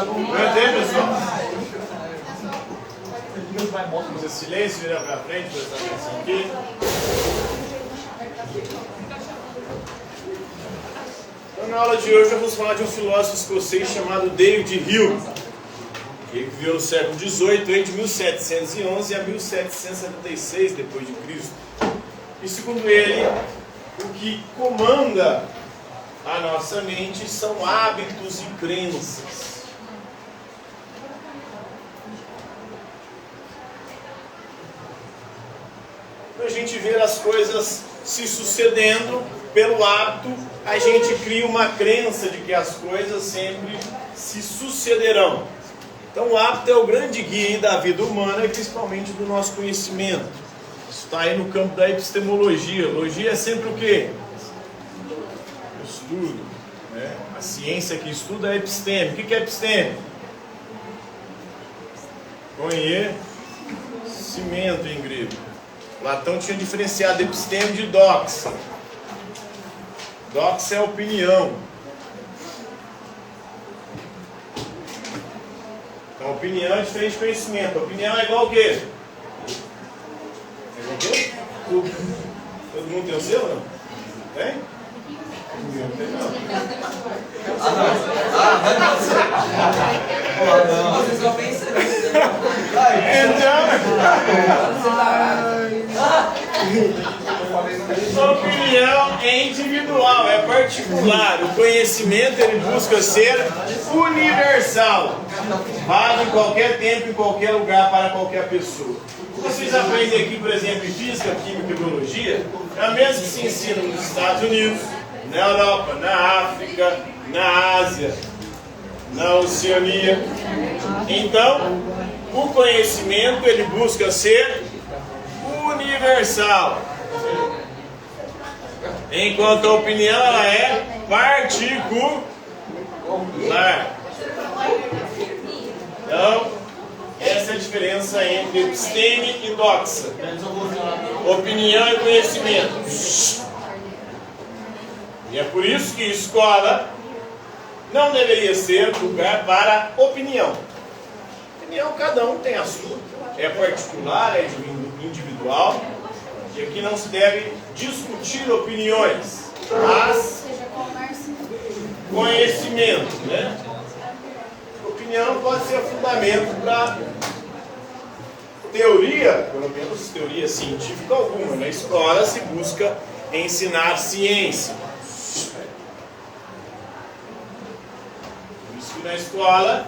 Aguentei, pessoal? Vamos a silêncio, virar para frente, prestar atenção aqui. Então, na aula de hoje, vamos falar de um filósofo escocês chamado David Hume. Ele viveu no século XVIII, entre 1711 a 1776 depois de Cristo. E segundo ele, o que comanda a nossa mente são hábitos e crenças. A gente vê as coisas se sucedendo pelo hábito, a gente cria uma crença de que as coisas sempre se sucederão. Então o hábito é o grande guia da vida humana e principalmente do nosso conhecimento. Isso está aí no campo da epistemologia. Logia é sempre o quê? O estudo, né? A ciência que estuda é episteme. O que é episteme? Conhecimento em grego. Platão tinha diferenciado episteme de doxa. Doxa é opinião. Então, opinião é diferente de conhecimento. Opinião é igual o quê? É igual o quê? Todo mundo tem o seu, não? Tem? Não tem, não. Vocês só pensam nisso. Então, opinião é individual, é particular. O conhecimento ele busca ser universal, válido em qualquer tempo, em qualquer lugar, para qualquer pessoa. Vocês aprendem aqui, por exemplo, em física, química e biologia, é a mesma que se ensina nos Estados Unidos, na Europa, na África, na Ásia, na Oceania. Então, o conhecimento ele busca ser universal, enquanto a opinião ela é particular. Então, essa é a diferença entre episteme e doxa. Opinião e conhecimento. E é por isso que escola não deveria ser lugar para opinião. Opinião, cada um tem a sua. É particular, é individual. E aqui não se deve discutir opiniões, mas conhecimento, né? Opinião pode ser fundamento para teoria, pelo menos teoria científica alguma. Na escola se busca ensinar ciência. Por isso que na escola,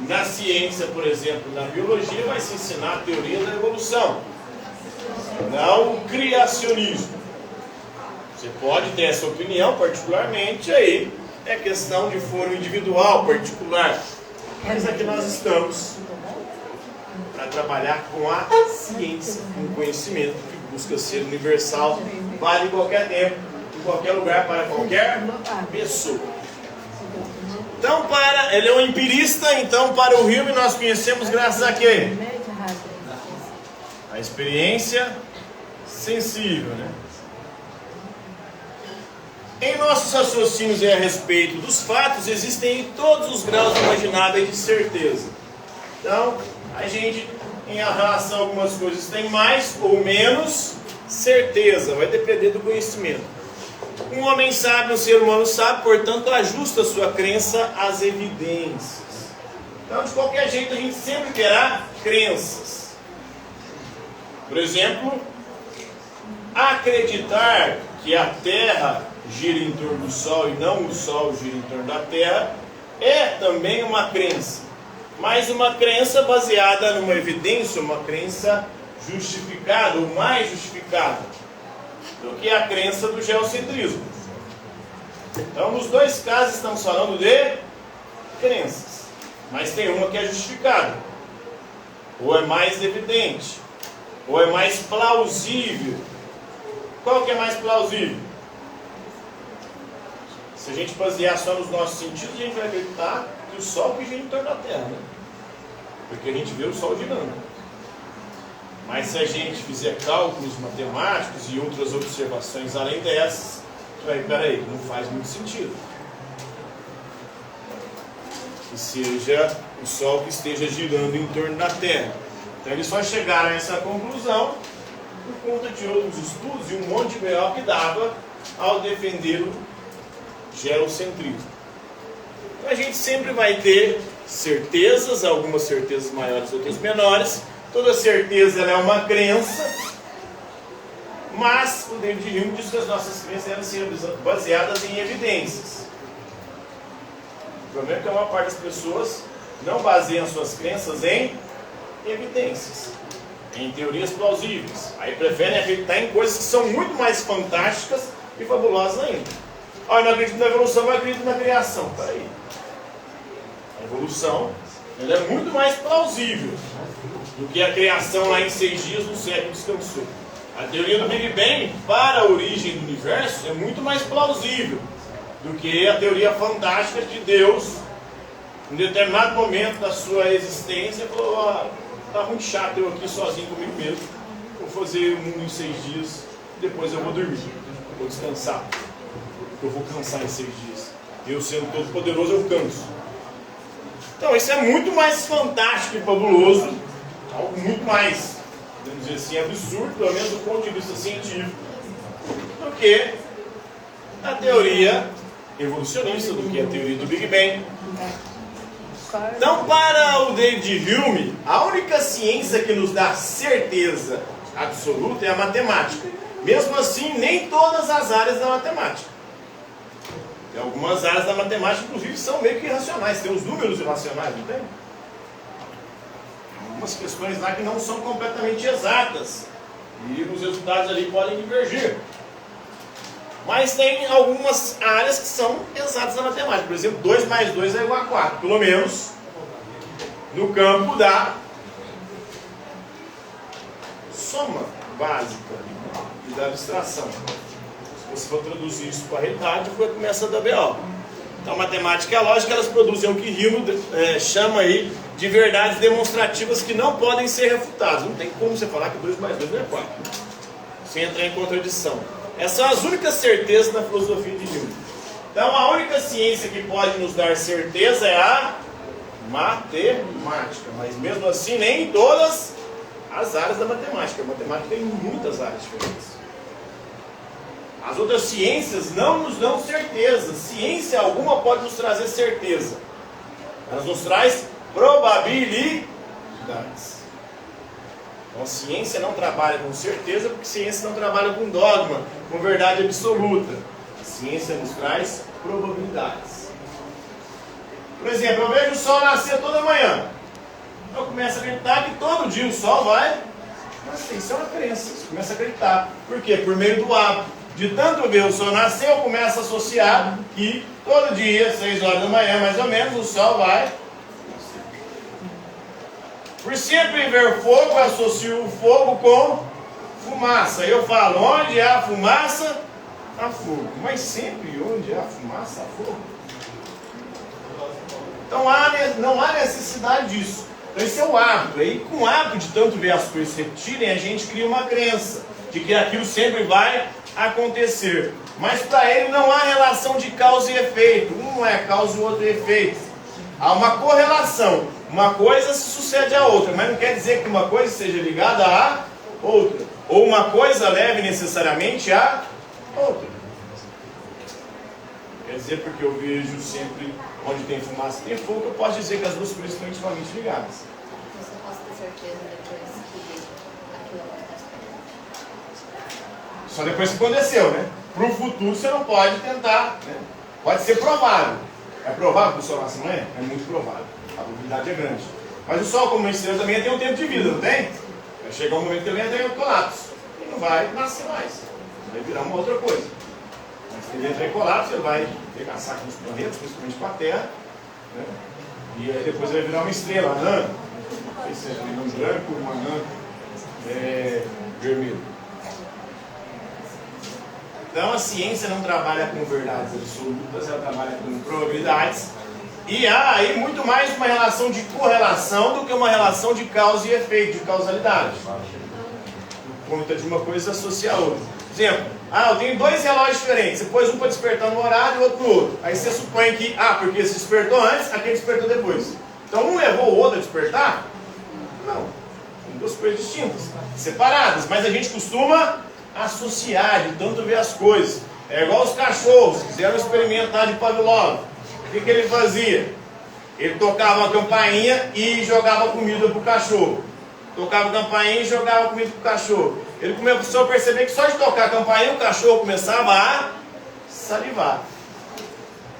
na ciência, por exemplo, na biologia, vai se ensinar a teoria da evolução, não o criacionismo. Você pode ter essa opinião, particularmente, aí é questão de foro individual, particular. Mas aqui nós estamos para trabalhar com a ciência, com o conhecimento que busca ser universal, vale em qualquer tempo, em qualquer lugar, para qualquer pessoa. Então, ele é um empirista, então para o Hume nós conhecemos graças a quê? A experiência sensível, né? Em nossos raciocínios a respeito dos fatos, existem todos os graus imagináveis de certeza. Então, a gente, em relação a algumas coisas, tem mais ou menos certeza, vai depender do conhecimento. Um homem sábio, um ser humano sábio, portanto, ajusta a sua crença às evidências. Então, de qualquer jeito, a gente sempre terá crenças. Por exemplo, acreditar que a Terra gira em torno do Sol e não o Sol gira em torno da Terra é também uma crença, mas uma crença baseada numa evidência, uma crença justificada ou mais justificada do que a crença do geocentrismo. Então, nos dois casos estamos falando de crenças, mas tem uma que é justificada, ou é mais evidente, ou é mais plausível. Qual que é mais plausível? Se a gente basear só nos nossos sentidos, a gente vai acreditar que o Sol gira em torno da Terra, né? Porque a gente vê o Sol girando. Mas se a gente fizer cálculos matemáticos e outras observações além dessas, peraí, não faz muito sentido. que seja o Sol que esteja girando em torno da Terra. Então eles só chegaram a essa conclusão por conta de outros estudos e um monte de B.O. que dava ao defender o geocentrismo. Então a gente sempre vai ter certezas, algumas certezas maiores, outras menores. Toda certeza ela é uma crença, mas o David Hume diz que as nossas crenças devem ser baseadas em evidências. O problema é que a maior parte das pessoas não baseiam suas crenças em evidências, em teorias plausíveis. Aí preferem acreditar em coisas que são muito mais fantásticas e fabulosas ainda. Eu não acredito na evolução, mas acredito na criação. Peraí. A evolução ela é muito mais plausível do que a criação lá em 6 dias no século descansou. A teoria do Big Bang para a origem do universo é muito mais plausível do que a teoria fantástica de Deus, em determinado momento da sua existência, falou: tá muito chato eu aqui sozinho comigo mesmo, vou fazer o mundo em 6 dias, depois eu vou dormir, vou descansar, porque eu vou cansar em 6 dias. Eu sendo todo poderoso eu canso. Então isso é muito mais fantástico e fabuloso, algo muito mais, podemos dizer assim, absurdo, pelo menos do ponto de vista científico, do que a teoria evolucionista, do que a teoria do Big Bang. Então, para o David Hume, a única ciência que nos dá certeza absoluta é a matemática. Mesmo assim, nem todas as áreas da matemática. Tem algumas áreas da matemática, inclusive, são meio que irracionais. Tem os números irracionais, não tem? Algumas questões lá que não são completamente exatas. E os resultados ali podem divergir. Mas tem algumas áreas que são exatas na matemática. Por exemplo, 2 mais 2 é igual a 4. Pelo menos no campo da soma básica e da abstração. Se você for traduzir isso para a realidade, começa a dar B.O. Então, a matemática e a lógica, elas produzem o que Hume chama aí de verdades demonstrativas que não podem ser refutadas. Não tem como você falar que 2 mais 2 não é 4. Sem entrar em contradição. Essas são as únicas certezas na filosofia de Hume. Então, a única ciência que pode nos dar certeza é a matemática. Mas, mesmo assim, nem todas as áreas da matemática. A matemática tem muitas áreas diferentes. As outras ciências não nos dão certeza. Ciência alguma pode nos trazer certeza. Elas nos traz probabilidades. Então a ciência não trabalha com certeza, porque a ciência não trabalha com dogma, com verdade absoluta. A ciência nos traz probabilidades. Por exemplo, eu vejo o sol nascer toda manhã. Eu começo a acreditar que todo dia o sol vai nascer. Isso é uma crença. Você começa a acreditar. Por quê? Por meio do hábito. De tanto ver o sol nascer, eu começo a associar que todo dia, 6 horas da manhã mais ou menos, o sol vai nascer. Por sempre ver fogo, eu associo o fogo com fumaça. Eu falo, onde há fumaça, há fogo. Mas sempre onde há fumaça, há fogo. Então não há necessidade disso. Então esse é o hábito. Aí com o hábito de tanto ver as coisas se repetirem, a gente cria uma crença de que aquilo sempre vai acontecer. Mas para ele não há relação de causa e efeito. Um não é causa e o outro é efeito. Há uma correlação. Uma coisa se sucede à outra, mas não quer dizer que uma coisa seja ligada à outra. Ou uma coisa leve necessariamente à outra. Quer dizer, porque eu vejo sempre onde tem fumaça tem fogo, eu posso dizer que as duas coisas estão intimamente ligadas. Você pode ter certeza depois que aquilo acontece. Só depois que aconteceu, né? Para o futuro você não pode tentar, né? Pode ser provável. É provável que o sol nasça amanhã? É muito provável. A probabilidade é grande. Mas o sol, como estrela, também tem um tempo de vida, não tem? Vai chegar um momento que ele entra em colapso. E não vai nascer mais. Vai virar uma outra coisa. Mas se ele entrar em colapso, ele vai regaçar com os planetas, principalmente com a Terra. Né? E aí depois vai virar uma estrela, anã. Não sei se é um anã branco ou um anã vermelho. Então a ciência não trabalha com verdades absolutas, ela trabalha com probabilidades. E há aí muito mais uma relação de correlação do que uma relação de causa e efeito, de causalidade. Por conta de uma coisa associar a outra. Por exemplo, Ah, eu tenho dois relógios diferentes. Você pôs um para despertar no horário e outro no outro. Aí você supõe que, porque esse despertou antes, aquele despertou depois. Então um levou o outro a despertar? Não. São duas coisas distintas, separadas. Mas a gente costuma associar, de tanto ver as coisas. É igual os cachorros, fizeram um experimento lá de Pavlov. O que ele fazia? Ele tocava uma campainha e jogava comida para o cachorro. Tocava a campainha e jogava comida para o cachorro. Ele começou a perceber que só de tocar a campainha o cachorro começava a salivar.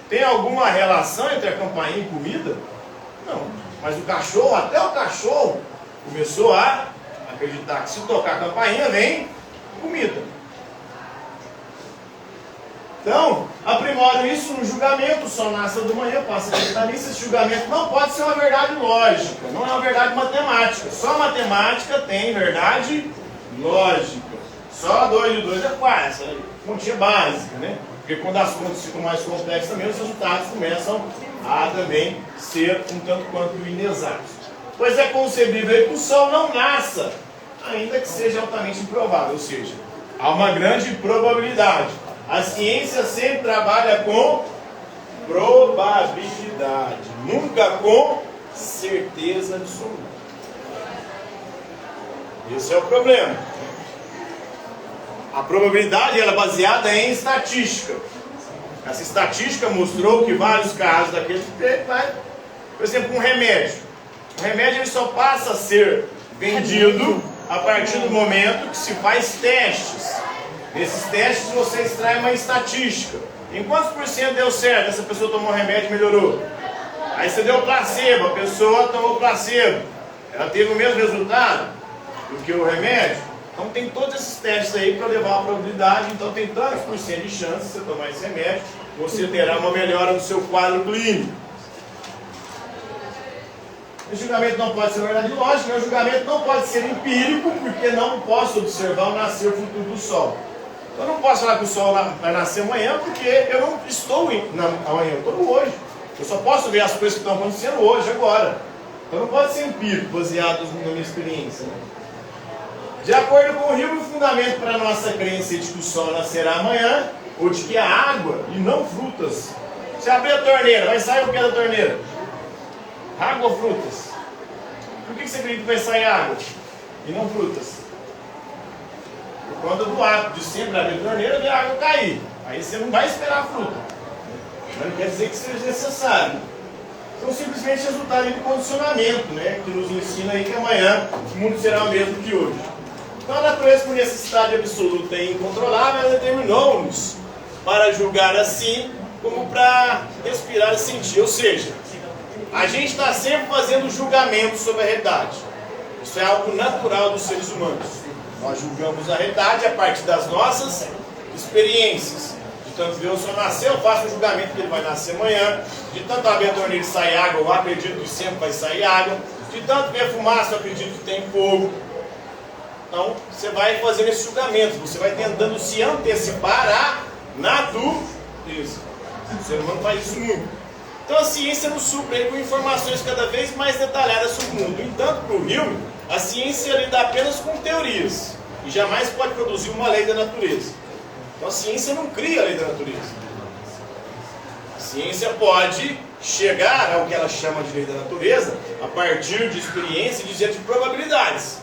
Tem alguma relação entre a campainha e comida? Não. Mas o cachorro, até o cachorro, começou a acreditar que se tocar a campainha vem comida. Então, aprimora isso no julgamento. O sol nasce de manhã, passa a acreditar nisso. Esse julgamento não pode ser uma verdade lógica, não é uma verdade matemática. Só a matemática tem verdade lógica. Só 2 e 2 é 4, essa continha básica, né? Porque quando as contas ficam mais complexas também, os resultados começam a também ser um tanto quanto inexatos. Pois é concebível que o sol não nasça, ainda que seja altamente improvável, ou seja, há uma grande probabilidade. A ciência sempre trabalha com probabilidade, nunca com certeza absoluta. Esse é o problema. A probabilidade ela é baseada em estatística. Essa estatística mostrou que vários casos daquele por exemplo, um remédio. O remédio ele só passa a ser vendido a partir do momento que se faz testes. Nesses testes você extrai uma estatística. Em quantos por cento deu certo? Essa pessoa tomou remédio e melhorou. Aí você deu placebo, a pessoa tomou placebo. Ela teve o mesmo resultado do que o remédio. Então tem todos esses testes aí para levar a probabilidade. Então tem tantos por cento de chance de você tomar esse remédio, você terá uma melhora no seu quadro clínico. O julgamento não pode ser verdade lógica, o julgamento não pode ser empírico, porque não posso observar o nascer o futuro do sol. Então eu não posso falar que o sol vai nascer amanhã, porque eu não estou amanhã, eu estou no hoje. Eu só posso ver as coisas que estão acontecendo hoje, agora. Então não pode ser empírico, baseado na minha experiência. Né? De acordo com o Rio, o fundamento para a nossa crença de que o sol nascerá amanhã, ou de que a água e não frutas. Se abrir a torneira, vai sair o que da torneira? Água ou frutas? Por que você acredita que vai sair água e não frutas? Por conta do hábito de sempre abrir a torneira e a água cair. Aí você não vai esperar a fruta. Mas não quer dizer que seja necessário. São simplesmente resultado de condicionamento, né? Que nos ensina aí que amanhã o mundo será o mesmo que hoje. Então a natureza, por necessidade absoluta e incontrolável, ela determinou-nos para julgar assim como para respirar e sentir. Ou seja, a gente está sempre fazendo julgamento sobre a realidade. Isso é algo natural dos seres humanos. Nós julgamos a realidade a partir das nossas experiências. De tanto ver o sol nascer, eu faço o julgamento que ele vai nascer amanhã. De tanto abrir a torneira e sair água, eu acredito que sempre vai sair água. De tanto ver fumaça, eu acredito que tem fogo. Então, você vai fazendo esse julgamento. Você vai tentando se antecipar à natureza. O ser humano faz isso muito. Então a ciência nos supre com informações cada vez mais detalhadas sobre o mundo. No entanto, para o Hume, a ciência lida apenas com teorias e jamais pode produzir uma lei da natureza. Então a ciência não cria a lei da natureza. A ciência pode chegar ao que ela chama de lei da natureza a partir de experiência e dizer de probabilidades,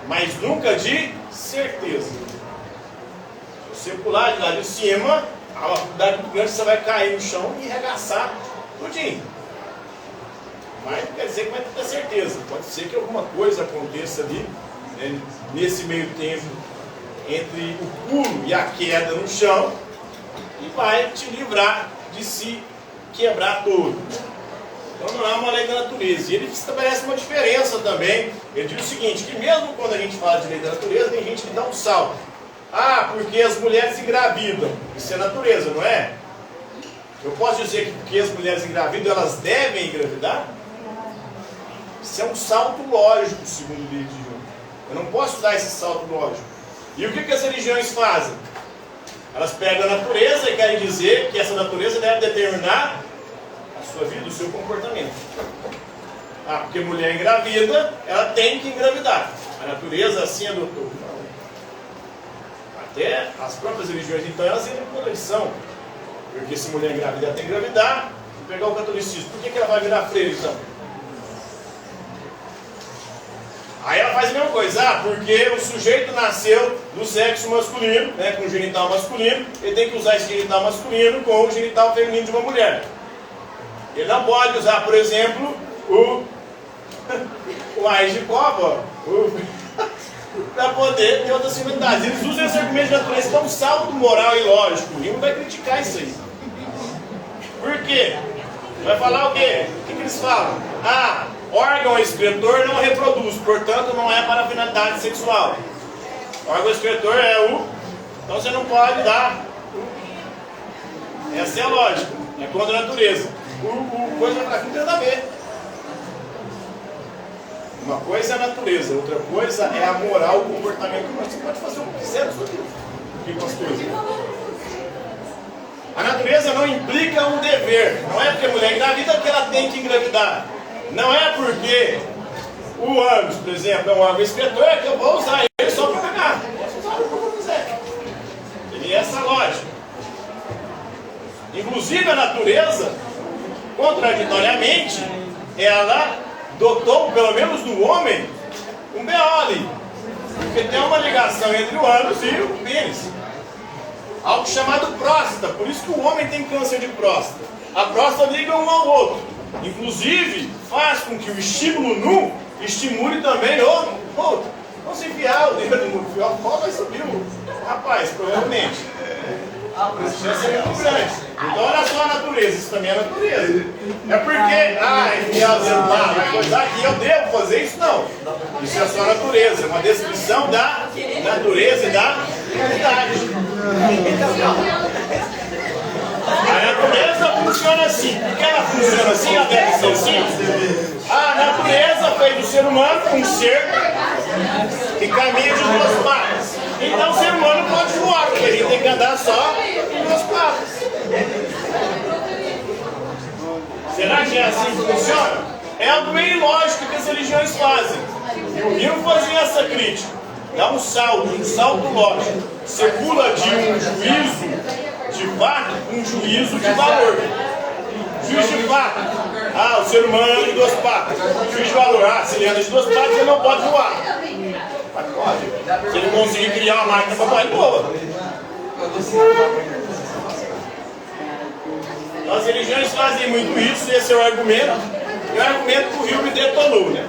mas nunca de certeza. Se você pular de lá de cima, há uma dificuldade muito grande, você vai cair no chão e arregaçar tudinho. Mas não quer dizer que vai ter certeza. Pode ser que alguma coisa aconteça ali, né, nesse meio tempo, entre o pulo e a queda no chão, e vai te livrar de se quebrar todo. Então não é uma lei da natureza. E ele estabelece uma diferença também. Ele diz o seguinte, que mesmo quando a gente fala de lei da natureza, tem gente que dá um salto. Porque as mulheres engravidam. Isso é natureza, não é? Eu posso dizer que porque as mulheres engravidam, elas devem engravidar? Isso é um salto lógico, segundo a religião. Eu não posso dar esse salto lógico. E o que as religiões fazem? Elas pegam a natureza e querem dizer que essa natureza deve determinar a sua vida, o seu comportamento. Porque mulher engravida, ela tem que engravidar. A natureza assim adotou. Até as próprias religiões, então, elas entram com eleição. Porque se mulher engravida, ela tem que engravidar. Vou pegar o catolicismo. Por que ela vai virar freira, então? Aí ela faz a mesma coisa, porque o sujeito nasceu do sexo masculino, né, com o genital masculino, ele tem que usar esse genital masculino com o genital feminino de uma mulher. Ele não pode usar, por exemplo, o raiz de copa, para poder ter outras finalidades. Eles usam esse argumento de natureza como saldo moral e lógico. O Rimo vai criticar isso aí. Por quê? Vai falar o quê? O que eles falam? Órgão excretor não reproduz, portanto não é para finalidade sexual. Órgão excretor é o... Então você não pode dar... Essa é a lógica. É contra a natureza. Coisa vai para nada a ver. Uma coisa é a natureza, outra coisa é a moral, o comportamento. Você pode fazer o que quiser com as coisas. A natureza não implica um dever. Não é porque a mulher engravida que ela tem que engravidar. Não é porque o ânus, por exemplo, é um órgão excretor que eu vou usar ele só para cagar. Posso usar o que eu quiser. Ele é essa lógica. Inclusive a natureza, contraditoriamente, ela dotou, pelo menos no homem, um B.O. ali. Porque tem uma ligação entre o ânus e o pênis. Algo chamado próstata. Por isso que o homem tem câncer de próstata. A próstata liga um ao outro. Inclusive, faz com que o estímulo nu estimule também o outro. Vamos enfiar o dedo no fio, qual vai subir o rapaz, provavelmente. A chance é muito grande. Então, olha só a natureza, isso também é natureza. É porque, enfiar o dedo lá, vai coisar que eu devo fazer isso, não. Isso é só a natureza, é uma descrição da natureza e da realidade. A natureza funciona assim. Por que ela funciona assim? Ela deve ser assim. A natureza fez do ser humano um ser que caminha de duas patas. Então o ser humano pode voar, porque ele tem que andar só com duas patas. Será que é assim que funciona? É algo meio ilógico que as religiões fazem. E o Rimo fazia essa crítica. Dá um salto lógico. Você pula de um juízo de fato, um juízo de valor. Juiz de fato. O ser humano anda de duas patas. Juiz de valor. Se ele anda de duas patas, ele não pode voar. Mas pode. Se ele conseguir criar uma máquina para voar, ele voa. As religiões fazem muito isso, esse é o argumento. E o argumento que o Rimo detonou, né?